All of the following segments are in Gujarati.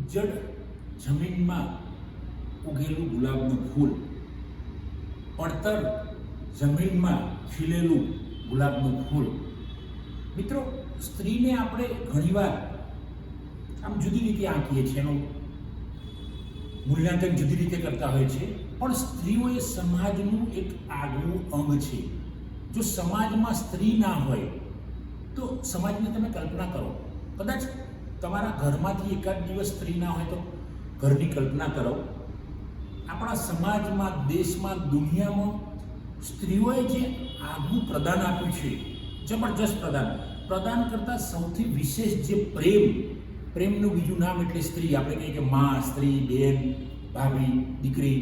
ઉજ્જડ જમીનમાં ઉગેલું ગુલાબનું ફૂલ, પડતર જમીનમાં ખીલેલું ગુલાબનું ફૂલ. મિત્રો, સ્ત્રીને આપણે ઘણીવાર આમ જુદી રીતે આંકીએ છીએ, એનું મૂલ્યાંકન જુદી રીતે કરતા હોય છે, પણ સ્ત્રીઓ એ સમાજનું એક આગવું અંગ છે. જો સમાજમાં સ્ત્રી ના હોય તો સમાજની તમે કલ્પના કરો, કદાચ તમારા ઘરમાંથી એકાદ દિવસ સ્ત્રી ના હોય તો ઘરની કલ્પના કરો. આપણા સમાજમાં, દેશમાં, દુનિયામાં સ્ત્રીઓએ જે આગવું પ્રદાન આપ્યું છે, જબરજસ્ત પ્રદાન કરતાં સૌથી વિશેષ જે પ્રેમનું બીજું નામ એટલે સ્ત્રી. આપણે કહીએ કે માં, સ્ત્રી, બેન, ભાભી, દીકરી,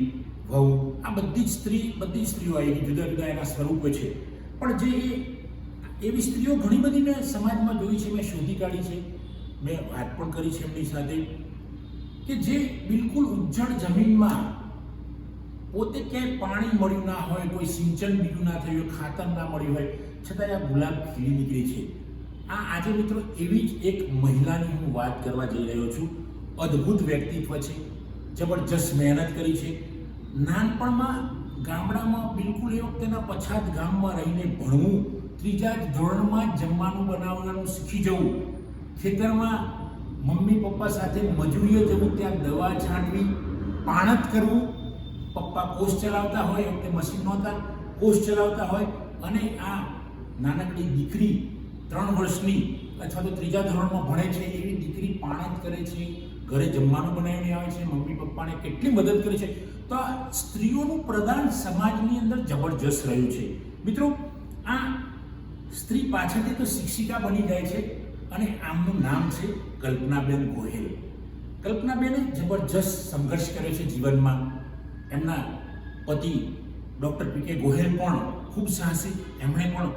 વહુ, આ બધી જ સ્ત્રીઓ આવી ગઈ. જુદા જુદા એના સ્વરૂપો છે, પણ જે એવી સ્ત્રીઓ ઘણી બધી મેં સમાજમાં જોઈ છે, મેં શોધી કાઢી છે, મેં વાત પણ કરી છે એમની સાથે, કે જે બિલકુલ ઉજ્જડ જમીનમાં પોતે ક્યાંય પાણી મળ્યું ના હોય, કોઈ સિંચન બીજું ના થયું હોય, ખાતર ના મળ્યું હોય, છતાં આ ગુલાબ ખીલી નીકળી છે. આજે મિત્રો એવી જ એક મહિલાની હું વાત કરવા જઈ રહ્યો છું. અદ્ભુત વ્યક્તિત્વ છે, જબરજસ્ત મહેનત કરી છે. નાનપણમાં ગામડામાં બિલકુલ એ વખતેના પછાત ગામમાં રહીને ભણવું, ત્રીજા જ ધોરણમાં જમવાનું બનાવવાનું શીખી જવું, ખેતરમાં મમ્મી પપ્પા સાથે મજૂરીએ જવું, ત્યાં દવા છાંટવી, પાણત કરવું, પપ્પા કોષ ચલાવતા હોય, એ વખતે મશીન નહોતા, કોષ ચલાવતા હોય, અને આ નાનકડી દીકરી 3 વર્ષની અથવા તો ત્રીજા ધોરણમાં ભણે છે એવી દીકરી પાણત કરે છે, ઘરે જમવાનું બનાવીને આવે છે, મમ્મી પપ્પાને કેટલી મદદ કરે છે. તો આ સ્ત્રીઓનું પ્રદાન સમાજની અંદર જબરજસ્ત રહ્યું છે. મિત્રો, આ સ્ત્રી પાછળથી તો શિક્ષિકા બની જાય છે, અને આમનું નામ છે કલ્પનાબેન ગોહિલ. કલ્પનાબેને જબરજસ્ત સંઘર્ષ કર્યો છે જીવનમાં. એમના પતિ ડૉક્ટર પી.કે. ગોહિલ પણ ખૂબ સાહસી, એમણે પણ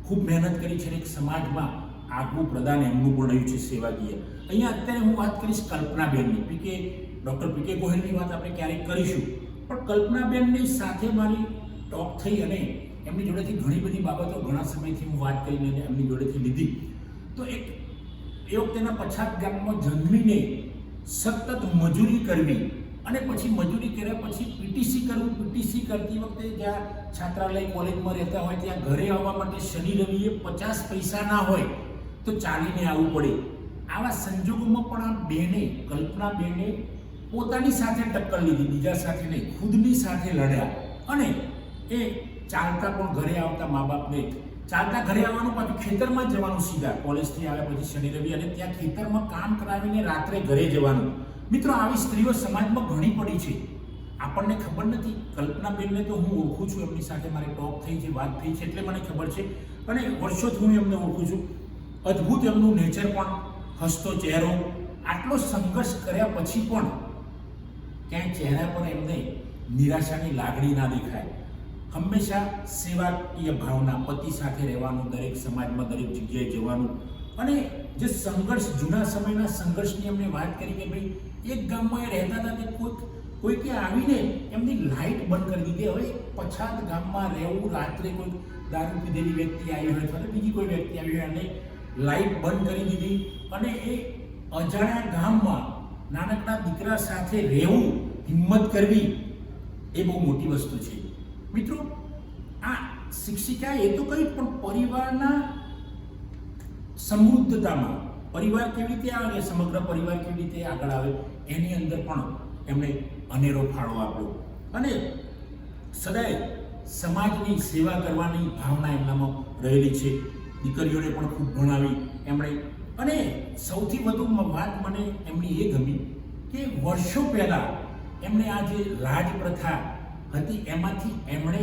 ખૂબ મહેનત કરી છે, એક સમાજમાં આગવું પ્રદાન એમનું પણ રહ્યું છે, સેવાકીય. અહીંયા અત્યારે હું વાત કરીશ કલ્પનાબેનની. ડૉક્ટર પી.કે. ગોહિલની વાત આપણે ક્યારેક કરીશું, પણ કલ્પનાબેનની સાથે મારી ટોક થઈ અને એમની જોડેથી ઘણી બધી બાબતો ઘણા સમયથી હું વાત કરીને એમની જોડેથી લીધી. તો એ વખતેના પછાત ગામમાં જન્મીને સતત મજૂરી કરવી, અને પછી મજૂરી કર્યા પછી પીટીસી કરવું. પીટીસી કરતી વખતે જ્યાં છાત્રાલય કોલેજમાં રહેતા હોય ત્યાં ઘરે આવવા માટે શનિ રવિએ 50 પૈસા ના હોય તો ચાલીને આવવું પડે. આવા સંજોગોમાં પણ આ બેને, કલ્પનાબેને પોતાની સાથે ટક્કર લીધી, બીજા સાથે નહીં, ખુદની સાથે લડ્યા, અને એ ચાલતા પણ ઘરે આવતા, મા બાપને ચાલતા ઘરે આવવાનું, પાછું ખેતરમાં જવાનું, સીધા કોલેજથી આવ્યા પછી શનિ રવિ, અને ત્યાં ખેતરમાં કામ કરાવીને રાત્રે ઘરે જવાનું. મિત્રો, આવી સ્ત્રીઓ સમાજમાં ઘણી પડી છે, આપણને ખબર નથી. કલ્પનાબેનને તો હું ઓળખું છું, એમની સાથે મારી ટોક થઈ છે, વાત થઈ છે, એટલે મને ખબર છે, અને વર્ષોથી હું એમને ઓળખું છું. અદ્ભુત એમનું નેચર પણ, હસતો ચહેરો. આટલો સંઘર્ષ કર્યા પછી પણ ક્યાંય ચહેરા પર એમને નિરાશાની લાગણી ના દેખાય. હંમેશા સેવાકીય ભાવના, પતિ સાથે રહેવાનું, દરેક સમાજમાં દરેક જગ્યાએ જવાનું, અને જે સંઘર્ષ, જૂના સમયના સંઘર્ષની એમને વાત કરી કે ભાઈ એક ગામમાં એ રહેતા હતા તે કોઈકે આવીને એમની લાઇટ બંધ કરી દીધી. હવે પછાત ગામમાં રહેવું, રાત્રે કોઈ દારૂ પીધેલી વ્યક્તિ આવી હોય અથવા બીજી કોઈ વ્યક્તિ આવી હોય અને લાઇટ બંધ કરી દીધી, અને એ અજાણ્યા ગામમાં નાનકડા દીકરા સાથે રહેવું, હિંમત કરવી, એ બહુ મોટી વસ્તુ છે. મિત્રો, આ શિક્ષિકા એ તો કંઈ, પણ પરિવારના સમૃદ્ધતામાં, પરિવાર કેવી રીતે આવે, સમગ્ર પરિવાર કેવી રીતે આગળ આવે, એની અંદર પણ એમણે અનેરો ફાળો આપ્યો, અને સદાય સમાજની સેવા કરવાની ભાવના એમનામાં રહેલી છે. દીકરીઓને પણ ખૂબ ભણાવી એમણે, અને સૌથી વધુ વાત મને એમની એ ગમી કે વર્ષો પહેલાં એમણે આ જે રાજ પ્રથા હતી એમાંથી એમણે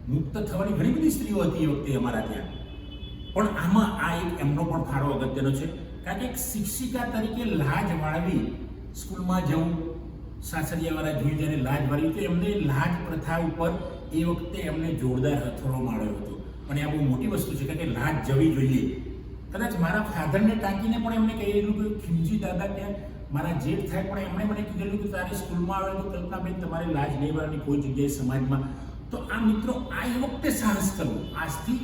મુક્ત થવાની, ઘણી બધી સ્ત્રીઓ હતી એ વખતે અમારા ત્યાં, પણ આમાં આ એક એમનો પણ ફાળો અગત્યનો છે. કારણ કે એક શિક્ષિકા તરીકે લાજ વાળવી, સ્કૂલમાં જવું, સાસરિયાવાળા જોઈ જ્યારે લાજ વાળવી, તો એમને લાજ પ્રથા ઉપર એ વખતે એમને જોરદાર હથોડો માર્યો હતો, અને આ બહુ મોટી વસ્તુ છે, કારણ કે લાજ જવી જોઈએ. કદાચ મારા ફાધરને ટાંકીને પણ એમને કહેલું કે ખીમજી દાદા ત્યાં મારા જેઠ થાય, પણ એમણે મને કીધેલું કે તારી સ્કૂલમાં આવે તો કલ્પનાબેન તમારે લાજ નહીં વાળવાની કોઈ જગ્યાએ સમાજમાં. તો આ મિત્રો, આ એ વખતે સાહસ કરવું, આજથી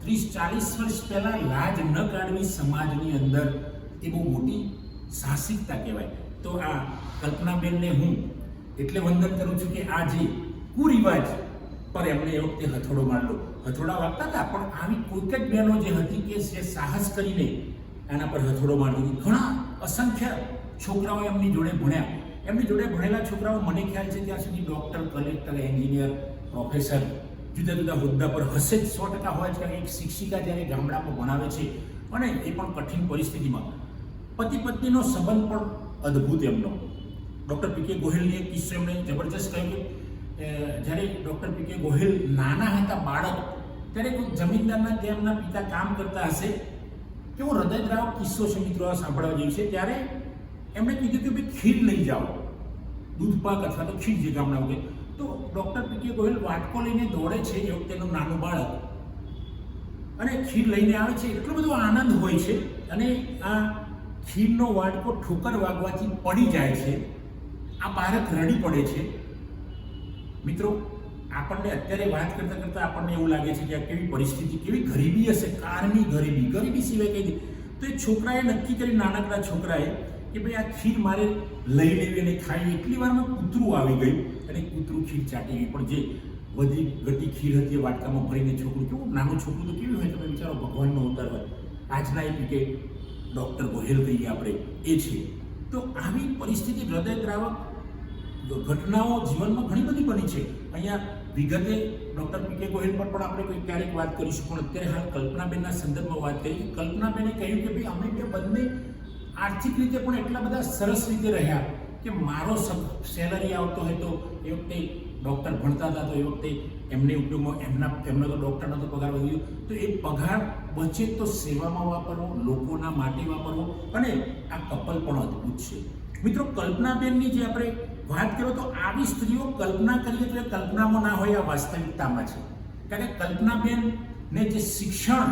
30-40 વર્ષ પહેલાં લાજ ન કાઢવી સમાજની અંદર, એ બહુ મોટી સાહસિકતા કહેવાય. તો આ કલ્પનાબેનને હું એટલે વંદન કરું છું કે આ જે કુરિવાજ પર એમણે એ વખતે હથોડો મારલો. હથોડા વાગતા હતા, પણ આવી કોઈક જ બહેનો જે હતી કે જે સાહસ કરીને એના પર હથોડો મારતી હતી. ઘણા અસંખ્ય છોકરાઓ એમની જોડે ભણ્યા. એમની જોડે ભણેલા છોકરાઓ મને ખ્યાલ છે ત્યાં સુધી ડૉક્ટર, કલેક્ટર, એન્જિનિયર, પ્રોફેસર જુદા જુદા હોદ્દા પર હશે જ, 100% હોય છે. એક શિક્ષિકા જ્યારે ગામડામાં ભણાવે છે અને એ પણ કઠિન પરિસ્થિતિમાં, પતિ પત્નીનો સંબંધ પણ અદ્ભુત એમનો. ડૉક્ટર પી કે ગોહિલની એક કિસ્સો એમણે જબરજસ્ત કહ્યું કે જ્યારે ડૉક્ટર પી કે ગોહિલ નાના હતા, બાળક, ત્યારે કોઈ જમીનદારના ત્યાં એમના પિતા કામ કરતા હશે. કેવો હૃદયદ્રાવક કિસ્સો છે મિત્રો, આ સાંભળવા જેવું છે. ત્યારે એમણે કીધું કે ભાઈ ખીર લઈ જાઓ, દૂધ પાક અથવા તો ખીર જે ગામડા વગેરે. તો ડૉક્ટર પી કે ગોહિલ વાટકો લઈને દોડે છે એ વખતેનું નાનું બાળક, અને ખીર લઈને આવે છે. એટલો બધો આનંદ હોય છે, અને આ ખીરનો વાટકો ઠોકર વાગવાથી પડી જાય છે. આ બાળક રડી પડે છે. મિત્રો, આપણને અત્યારે વાત કરતાં કરતાં આપણને એવું લાગે છે કે આ કેવી પરિસ્થિતિ, કેવી ગરીબી હશે, કારની ગરીબી સિવાય કંઈ નહીં. તો એ છોકરાએ નક્કી કરી, નાનકડા છોકરાએ, કે ભાઈ આ ખીર મારે લઈ લેવી અને ખાવી. એટલી વારમાં કૂતરું આવી ગયું અને કૂતરું ખીર ચાટી ગયું. પણ જે વધી ઘટી ખીર હતી એ વાટકામાં ભરીને છોકરું, કેવું નાનું છોકરું તો કેવું હોય, તમે વિચારો, ભગવાનનો અવતાર હોય. આજના એ કે ડૉક્ટર ગોહિલ કહીએ આપણે, એ છે. તો આવી પરિસ્થિતિ, હૃદયદ્રાવક ઘટનાઓ જીવનમાં ઘણી બધી બની છે. અહીંયા વિગતે ડૉક્ટર પી કે ગોહિલ પર પણ આપણે કોઈ ક્યારેક વાત કરીશું, પણ અત્યારે હાલ કલ્પનાબેનના સંદર્ભમાં વાત કરી. કલ્પનાબેને કહ્યું કે ભાઈ અમે બે બંને આર્થિક રીતે પણ એટલા બધા સરસ રીતે રહ્યા કે મારો સેલરી આવતો હોય તો એ વખતે ડૉક્ટર ભણતા હતા, તો એ વખતે એમને ઉપયોગમાં એમનો તો ડૉક્ટરનો તો પગાર વધી ગયો, તો એ પગાર બચે તો સેવામાં વાપરવો, લોકોના માટે વાપરવો. અને આ કપલ પણ અદ્ભુત છે મિત્રો. કલ્પનાબેનની જે આપણે વાત કરીએ તો આવી સ્ત્રીઓ કલ્પના કરીએ તો એ કલ્પનામાં ના હોય, આ વાસ્તવિકતામાં છે. કારણ કે કલ્પનાબેનને જે શિક્ષણ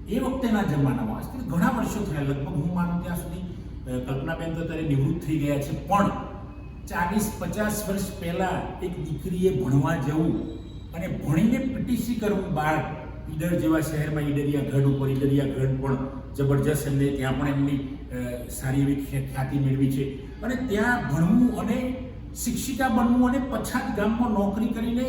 એ વખતેના જમાનામાં, આજથી ઘણા વર્ષો થયા, લગભગ હું માનું ત્યાં સુધી કલ્પનાબેન તો અત્યારે નિવૃત્ત થઈ ગયા છે, પણ 40-50 વર્ષ પહેલાં એક દીકરીએ ભણવા જવું અને ભણીને પીટીસી કરવું બહાર, ઈડર જેવા શહેરમાં, ઈડરિયા ગઢ ઉપર, ઈડરિયા ગઢ પણ જબરજસ્ત, એમને ત્યાં પણ એમની સારી એવી ખ્યાતિ મેળવી છે. અને ત્યાં ભણવું અને શિક્ષિકા બનવું અને પછાત ગામમાં નોકરી કરીને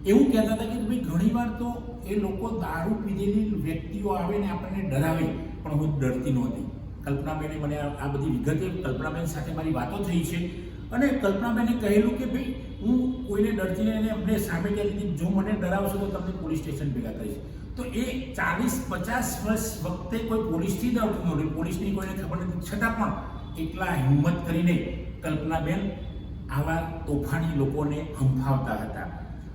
એવું કહેતા હતા કે ભાઈ ઘણીવાર તો એ લોકો દારૂ પીધેલી વ્યક્તિઓ આવે ને આપણને ડરાવે, પણ હું ડરતી નહોતી. કલ્પનાબેને મને આ બધી વિગતે, કલ્પનાબેન સાથે મારી વાતો થઈ છે, અને કલ્પનાબેને કહેલું કે ભાઈ હું કોઈને ડરતી નહીં, અમને સામે કહેતી હતી જો મને ડરાવશો તો તમને પોલીસ સ્ટેશન ભેગા કરીશ. તો એ 40-50 વર્ષ વખતે કોઈ પોલીસથી ડરતું નહોતું, પોલીસની કોઈને ખબર નથી, છતાં પણ એટલા હિંમત કરીને કલ્પનાબેન આવા તોફાની લોકોને હંફાવતા હતા.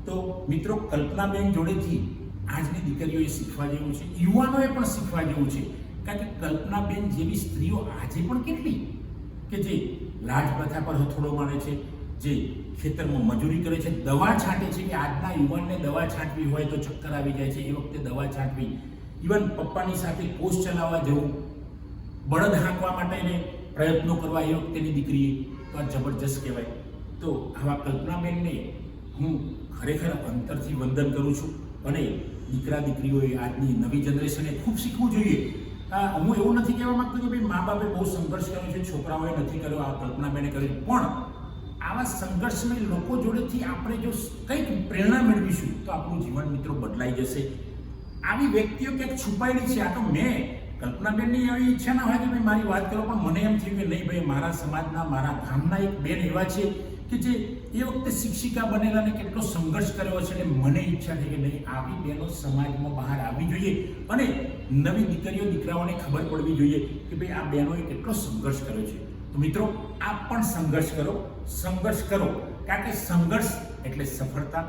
તો મિત્રો, કલ્પનાબેન જોડેથી આજની દીકરીઓએ શીખવા જેવું છે, યુવાનોએ પણ શીખવા જેવું છે. કારણ કે કલ્પનાબેન જેવી સ્ત્રીઓ આજે પણ કેટલી કે જે રાજપ્રથા પર હથોડો મારે છે, જે ખેતરમાં મજૂરી કરે છે, દવા છાંટે છે. કે આજના યુવાનને દવા છાંટવી હોય તો ચક્કર આવી જાય છે, એ વખતે દવા છાંટવી. ઇવન પપ્પાની સાથે કોષ ચલાવવા જવું, બળદ હાંકવા માટેને પ્રયત્નો કરવા એ વખતેની દીકરીએ, તો આ જબરજસ્ત કહેવાય. તો આવા કલ્પનાબેનને હું ખરેખર અંતરથી વંદન કરું છું. અને દીકરા દીકરીઓએ, આજની નવી જનરેશને ખૂબ શીખવું જોઈએ. હું એવું નથી કહેવા માંગતો કે ભાઈ મા બાપે બહુ સંઘર્ષ કર્યો છે, છોકરાઓએ નથી કર્યો, આ કલ્પનાબેને કર્યો, પણ આવા સંઘર્ષમય લોકો જોડેથી આપણે જો કંઈક પ્રેરણા મેળવીશું તો આપણું જીવન મિત્રો બદલાઈ જશે. આવી વ્યક્તિઓ ક્યાંક છુપાયેલી છે. આ તો મેં કલ્પનાબેનની એવી ઈચ્છા ના હોય કે ભાઈ મારી વાત કરો, પણ મને એમ થયું કે નહીં ભાઈ, મારા સમાજના, મારા ગામના એક બેન એવા છે કે જે એ વખતે શિક્ષિકા બનેલા ને કેટલો સંઘર્ષ કર્યો છે, અને મને ઈચ્છા થઈ કે નહીં, આવી બહેનો સમાજમાં બહાર આવવી જોઈએ અને નવી દીકરીઓ દીકરાઓને ખબર પડવી જોઈએ કે ભાઈ આ બહેનોએ કેટલો સંઘર્ષ કર્યો છે. તો મિત્રો, આપ પણ સંઘર્ષ કરો, કારણ કે સંઘર્ષ એટલે સફળતા,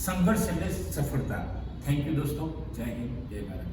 સંઘર્ષ એટલે સફળતા. થેન્ક યુ દોસ્તો. જય હિન્દ, જય ભારત.